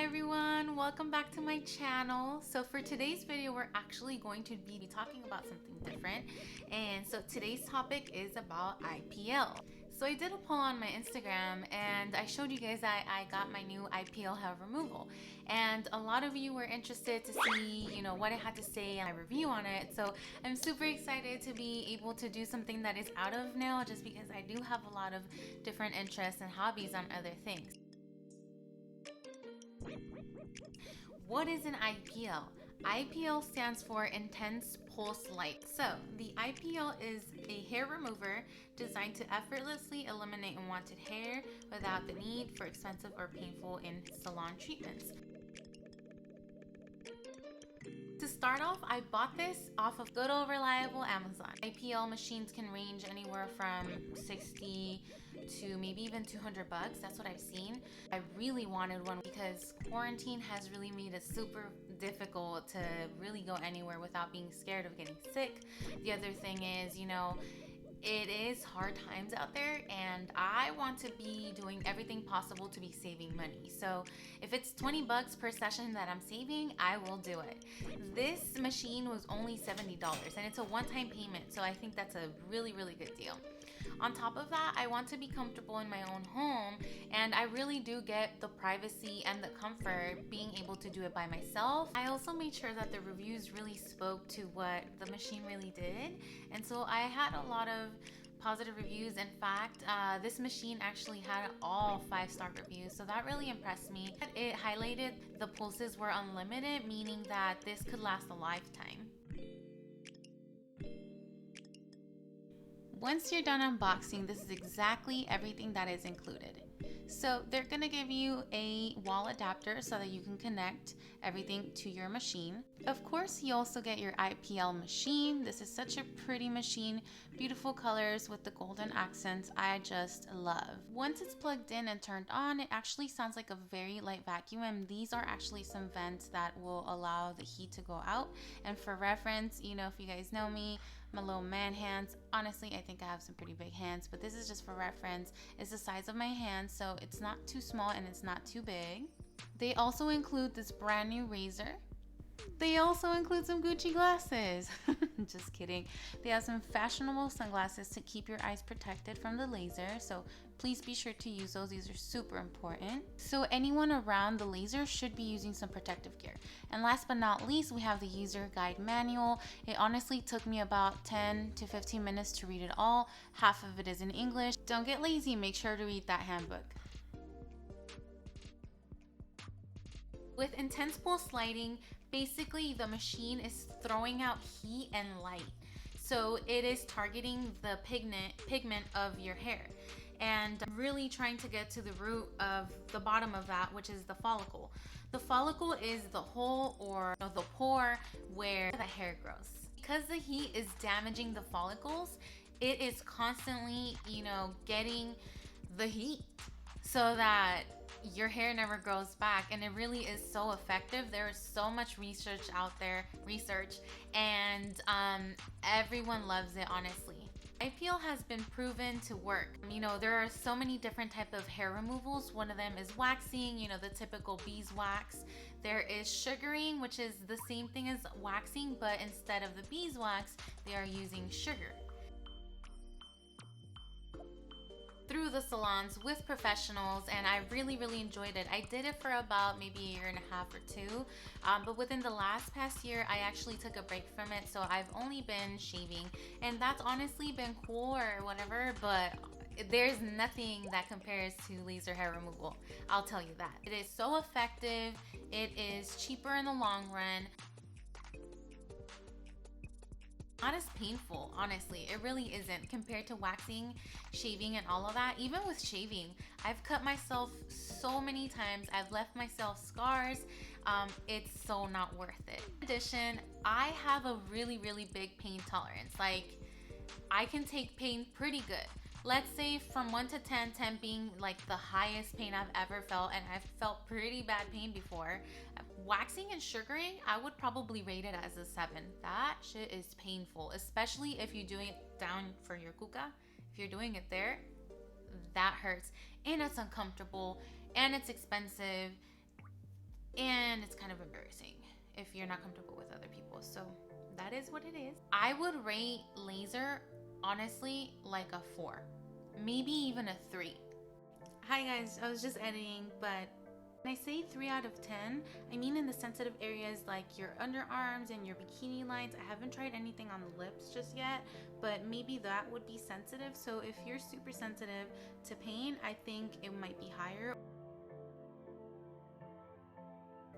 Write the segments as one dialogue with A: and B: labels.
A: Hi everyone, welcome back to my channel. So for today's video, we're actually going to be talking about something different. And so today's topic is about IPL. So I did a poll on my Instagram and I showed you guys that I got my new IPL hair removal. And a lot of you were interested to see, what I had to say and my review on it. So I'm super excited to be able to do something that is out of nail, just because I do have a lot of different interests and hobbies on other things. What is an IPL? IPL stands for Intense Pulse Light. So the IPL is a hair remover designed to effortlessly eliminate unwanted hair without the need for expensive or painful in-salon treatments. To start off, I bought this off of good old reliable Amazon. IPL machines can range anywhere from 60 to maybe even 200 bucks. That's what I've seen. I really wanted one because quarantine has really made it super difficult to really go anywhere without being scared of getting sick. The other thing is, it is hard times out there and I want to be doing everything possible to be saving money. So if it's 20 bucks per session that I'm saving, I will do it. This machine was only $70 and it's a one-time payment, so I think that's a really, really good deal. On top of that, I want to be comfortable in my own home, and I really do get the privacy and the comfort being able to do it by myself. I also made sure that the reviews really spoke to what the machine really did, and so I had a lot of positive reviews. In fact, this machine actually had all 5-star reviews, so that really impressed me. It highlighted the pulses were unlimited, meaning that this could last a lifetime. Once you're done unboxing, this is exactly everything that is included. So they're gonna give you a wall adapter so that you can connect everything to your machine. Of course, you also get your IPL machine. This is such a pretty machine, beautiful colors with the golden accents. I just love. Once it's plugged in and turned on, it actually sounds like a very light vacuum, and these are actually some vents that will allow the heat to go out. And for reference, if you guys know me, my little man hands, honestly I think I have some pretty big hands, but this is just for reference. It's the size of my hand, so it's not too small and it's not too big. They also include this brand new razor. They also include some Gucci glasses. Just kidding. They have some fashionable sunglasses to keep your eyes protected from the laser, so please be sure to use those. These are super important. So anyone around the laser should be using some protective gear. And last but not least, we have the user guide manual. It honestly took me about 10 to 15 minutes to read it all. Half of it is in English. Don't get lazy, make sure to read that handbook. With intense pulse lighting, basically the machine is throwing out heat and light. So it is targeting the pigment of your hair and really trying to get to the root of the bottom of that, which is the follicle. The follicle is the hole or the pore where the hair grows. Because the heat is damaging the follicles, it is constantly, getting the heat so that your hair never grows back, and it really is so effective. There is so much research out there, and everyone loves it, honestly. IPL has been proven to work. There are so many different types of hair removals. One of them is waxing, the typical beeswax. There is sugaring, which is the same thing as waxing, but instead of the beeswax, they are using sugar. Through the salons with professionals, and I really enjoyed it. I did it for about maybe a year and a half or two, but within the past year I actually took a break from it, so I've only been shaving, and that's honestly been cool or whatever, but there's nothing that compares to laser hair removal. I'll tell you that. It is so effective. It is cheaper in the long run. Not as painful, honestly. It really isn't compared to waxing, shaving, and all of that. Even with shaving, I've cut myself so many times. I've left myself scars. It's so not worth it. In addition, I have a really big pain tolerance. Like, I can take pain pretty good. Let's say from 1 to 10, 10 being like the highest pain I've ever felt, and I've felt pretty bad pain before. Waxing and sugaring, I would probably rate it as a 7. That shit is painful, especially if you're doing it down for your cuca. If you're doing it there, that hurts, and it's uncomfortable, and it's expensive. and it's kind of embarrassing if you're not comfortable with other people. So that is what it is. I would rate laser, honestly, like a 4, maybe even a 3. Hi guys, I was just editing, but when I say 3 out of 10, I mean in the sensitive areas like your underarms and your bikini lines. I haven't tried anything on the lips just yet, but maybe that would be sensitive. So if you're super sensitive to pain, I think it might be higher.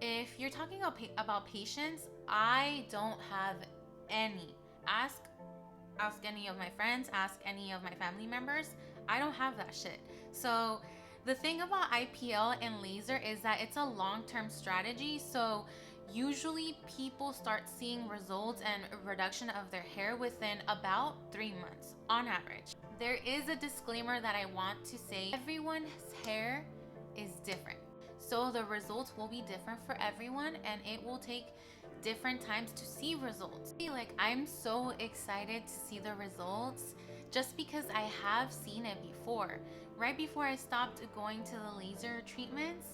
A: If you're talking about patience, I don't have any. Ask any of my friends, ask any of my family members. I don't have that shit. So the thing about IPL and laser is that it's a long-term strategy. So usually people start seeing results and reduction of their hair within about 3 months on average. There is a disclaimer that I want to say. Everyone's hair is different. So the results will be different for everyone, and it will take different times to see results. Like, I'm so excited to see the results just because I have seen it before. Right before I stopped going to the laser treatments,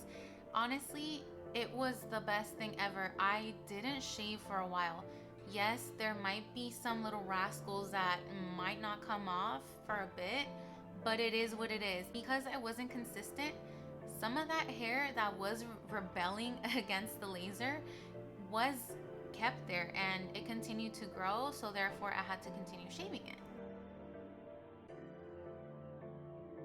A: honestly, it was the best thing ever. I didn't shave for a while. Yes, there might be some little rascals that might not come off for a bit, but it is what it is. Because I wasn't consistent, some of that hair that was rebelling against the laser was kept there, and it continued to grow, so therefore I had to continue shaving it.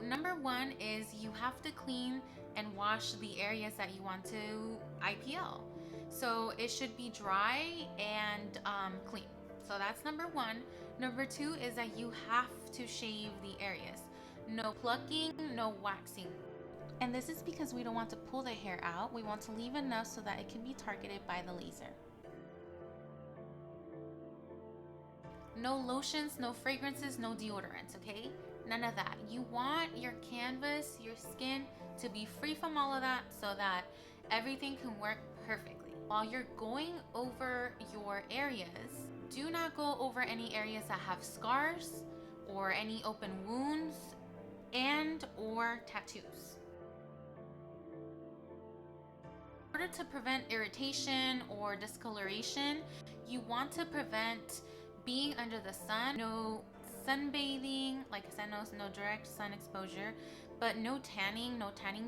A: Number 1 is you have to clean and wash the areas that you want to IPL. So it should be dry and clean. So that's number 1. Number 2 is that you have to shave the areas. No plucking, no waxing. And this is because we don't want to pull the hair out. We want to leave enough so that it can be targeted by the laser. No lotions, no fragrances, no deodorants, okay? None of that. You want your canvas, your skin, to be free from all of that so that everything can work perfectly. While you're going over your areas, do not go over any areas that have scars or any open wounds and or tattoos. In order to prevent irritation or discoloration, you want to prevent being under the sun. No sunbathing, like I said, no direct sun exposure, but no tanning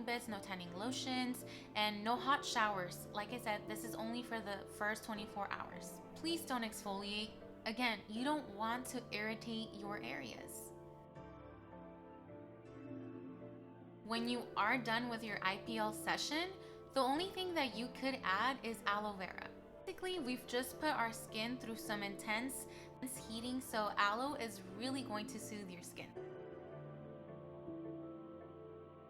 A: beds, no tanning lotions, and no hot showers. Like I said, this is only for the first 24 hours. Please don't exfoliate. Again, you don't want to irritate your areas. When you are done with your IPL session, the only thing that you could add is aloe vera. Basically, we've just put our skin through some intense heating, so aloe is really going to soothe your skin.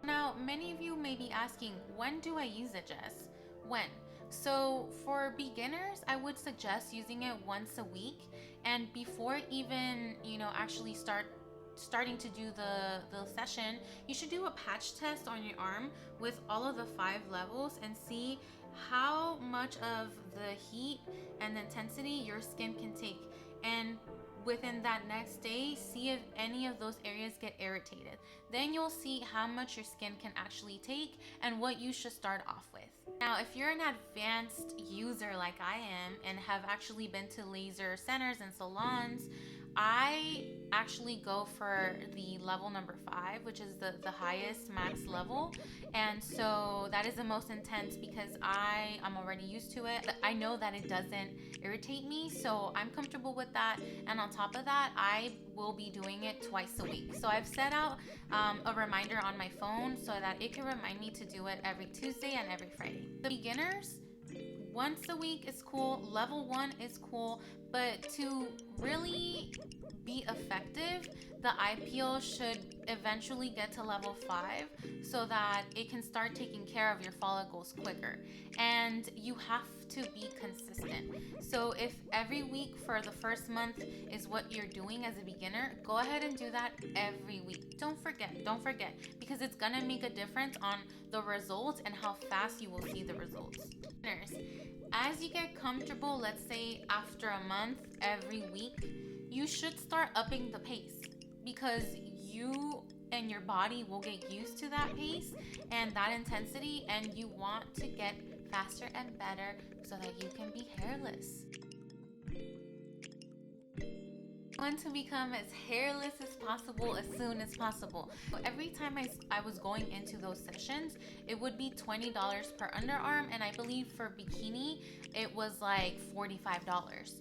A: Now, many of you may be asking, when do I use it, Jess? When? So for beginners, I would suggest using it once a week, and before even, actually starting to do the session, you should do a patch test on your arm with all of the 5 levels and see how much of the heat and the intensity your skin can take. And within that next day, see if any of those areas get irritated. Then you'll see how much your skin can actually take and what you should start off with. Now, if you're an advanced user like I am and have actually been to laser centers and salons, I actually go for the level number 5, which is the highest max level. And so that is the most intense because I'm already used to it. I know that it doesn't irritate me, so I'm comfortable with that. And on top of that, I will be doing it twice a week. So I've set out a reminder on my phone so that it can remind me to do it every Tuesday and every Friday. The beginners, once a week is cool, level 1 is cool, but to really be effective, the IPL should eventually get to level 5 so that it can start taking care of your follicles quicker. And you have to be consistent. So if every week for the first month is what you're doing as a beginner, go ahead and do that every week. Don't forget, because it's gonna make a difference on the results and how fast you will see the results. As you get comfortable, let's say after a month, every week, you should start upping the pace because you and your body will get used to that pace and that intensity, and you want to get faster and better so that you can be hairless. I want to become as hairless as possible as soon as possible. So every time I was going into those sessions, it would be $20 per underarm, and I believe for bikini it was like $45.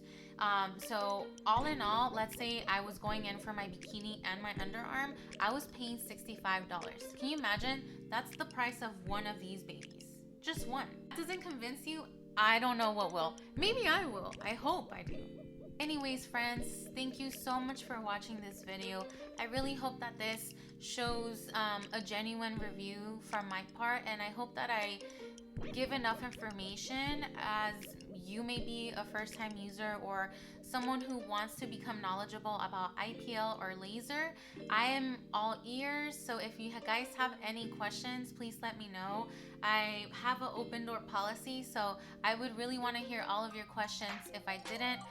A: So all in all, let's say I was going in for my bikini and my underarm, I was paying $65. Can you imagine? That's the price of one of these babies. Just one. Doesn't convince you? I don't know what will. Maybe I will. I hope I do. Anyways, friends, thank you so much for watching this video. I really hope that this shows a genuine review from my part, and I hope that I give enough information as you may be a first-time user or someone who wants to become knowledgeable about IPL or laser. I am all ears, so if you guys have any questions, please let me know. I have an open door policy, so I would really want to hear all of your questions. If I didn't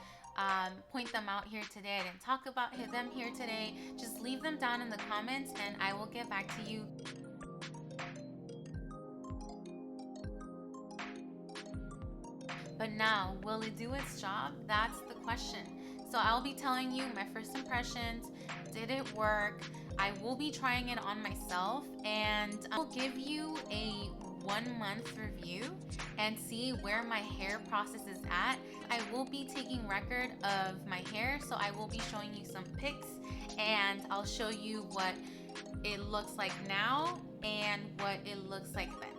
A: point them out here today, I didn't talk about them here today, just leave them down in the comments and I will get back to you. But now, will it do its job? That's the question. So I'll be telling you my first impressions. Did it work? I will be trying it on myself, and I will give you a 1-month review and see where my hair process is at. I will be taking record of my hair, so I will be showing you some pics, and I'll show you what it looks like now and what it looks like then.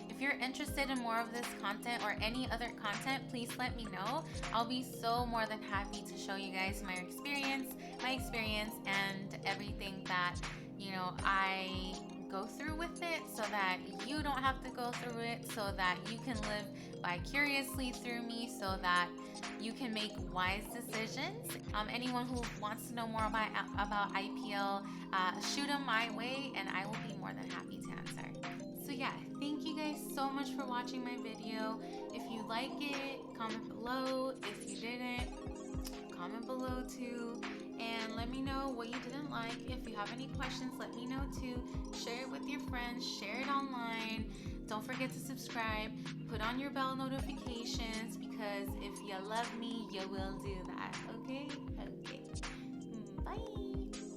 A: If you're interested in more of this content or any other content, please let me know. I'll be so more than happy to show you guys my experience, and everything that, you know, I go through with it, so that you don't have to go through it, so that you can live vicariously through me, so that you can make wise decisions. Anyone who wants to know more about IPL, shoot them my way and I will be more than happy to answer. So yeah, thank you guys so much for watching my video. If you like it, comment below. If you didn't, comment below too. And let me know what you didn't like. If you have any questions, let me know too. Share it with your friends, share it online. Don't forget to subscribe, put on your bell notifications, because if you love me, you will do that, okay? Okay. Bye.